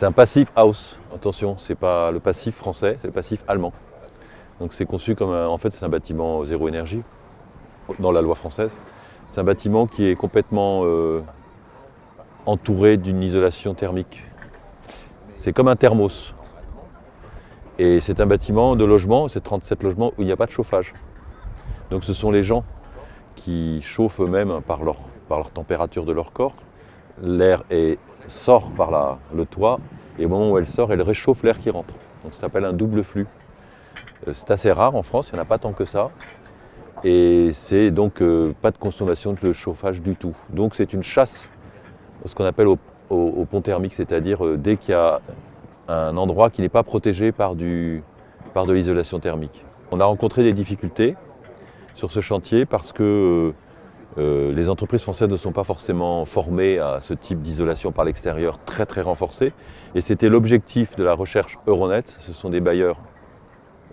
C'est un passif house, attention, c'est pas le passif français, c'est le passif allemand. Donc c'est conçu comme en fait c'est un bâtiment zéro énergie dans la loi française. C'est un bâtiment qui est complètement entouré d'une isolation thermique. C'est comme un thermos. Et c'est un bâtiment de logement, c'est 37 logements où il n'y a pas de chauffage. Donc ce sont les gens qui chauffent eux-mêmes par leur température de leur corps. L'air sort par le toit et au moment où elle sort, elle réchauffe l'air qui rentre. Donc ça s'appelle un double flux. C'est assez rare en France, il n'y en a pas tant que ça. Et c'est donc pas de consommation de chauffage du tout. Donc c'est une chasse, ce qu'on appelle au pont thermique, c'est-à-dire dès qu'il y a un endroit qui n'est pas protégé par de l'isolation thermique. On a rencontré des difficultés sur ce chantier parce que les entreprises françaises ne sont pas forcément formées à ce type d'isolation par l'extérieur très très renforcée. Et c'était l'objectif de la recherche Euronet, ce sont des bailleurs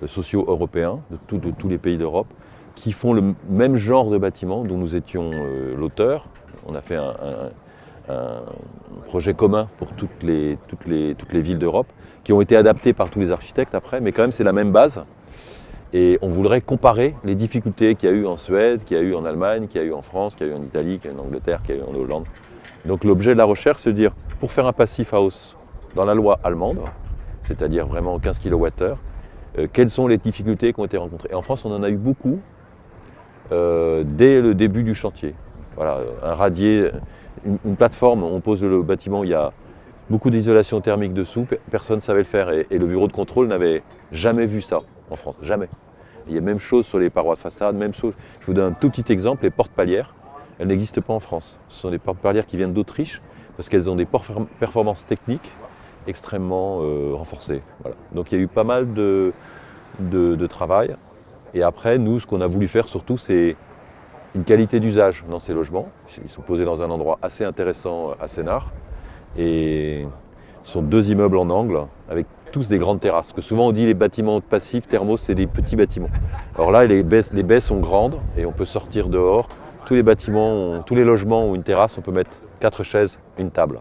sociaux européens de tous les pays d'Europe qui font le même genre de bâtiment dont nous étions l'auteur. On a fait un projet commun pour toutes les villes d'Europe qui ont été adaptés par tous les architectes après, mais quand même c'est la même base. Et on voudrait comparer les difficultés qu'il y a eu en Suède, qu'il y a eu en Allemagne, qu'il y a eu en France, qu'il y a eu en Italie, qu'il y a eu en Angleterre, qu'il y a eu en Hollande. Donc l'objet de la recherche, c'est de dire, pour faire un passif house dans la loi allemande, c'est-à-dire vraiment 15 kWh, quelles sont les difficultés qui ont été rencontrées. Et en France, on en a eu beaucoup dès le début du chantier. Voilà, un radier, une plateforme, on pose le bâtiment, il y a beaucoup d'isolation thermique dessous, personne ne savait le faire et le bureau de contrôle n'avait jamais vu ça en France, jamais. Il y a même chose sur les parois de façade, même chose. Je vous donne un tout petit exemple, les portes palières, elles n'existent pas en France. Ce sont des portes palières qui viennent d'Autriche parce qu'elles ont des performances techniques extrêmement renforcées. Voilà. Donc il y a eu pas mal de travail. Et après, nous, ce qu'on a voulu faire surtout, c'est une qualité d'usage dans ces logements. Ils sont posés dans un endroit assez intéressant à Sénart. Et ce sont 2 immeubles en angle avec tous des grandes terrasses. Parce que souvent on dit les bâtiments passifs, thermos, c'est des petits bâtiments. Alors là, les baies sont grandes et on peut sortir dehors. Tous les logements ont une terrasse, on peut mettre 4 chaises, une table.